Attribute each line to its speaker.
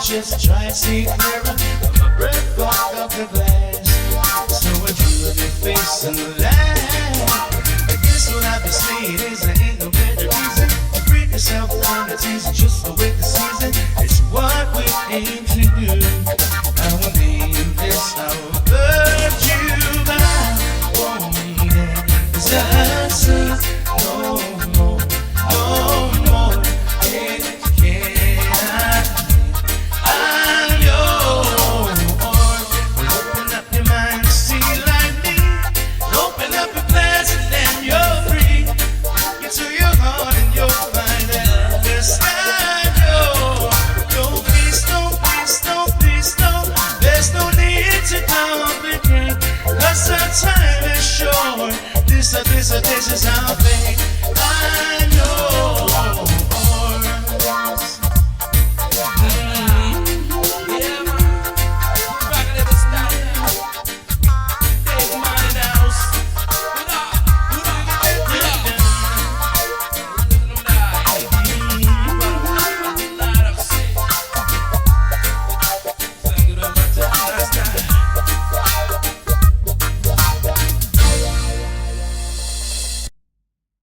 Speaker 1: Just try and see clearer. But my breath fogged up the glass, so I drew your face and laughed. I guess what I've been saying is there ain't no better reason to break yourself down and tease it just the way the season. It's what we aim to do. I will name this I'll hurt you, but I won't get, 'cause I see no more, no more. It cannot. I'm yours. Open up your mind to see like me. Open up your plans and then you're free. Look into your heart and you'll find that this time don't please, don't please, don't please, don't. There's no need to complicate, 'cause our time is short. This is our fate. I'm yours.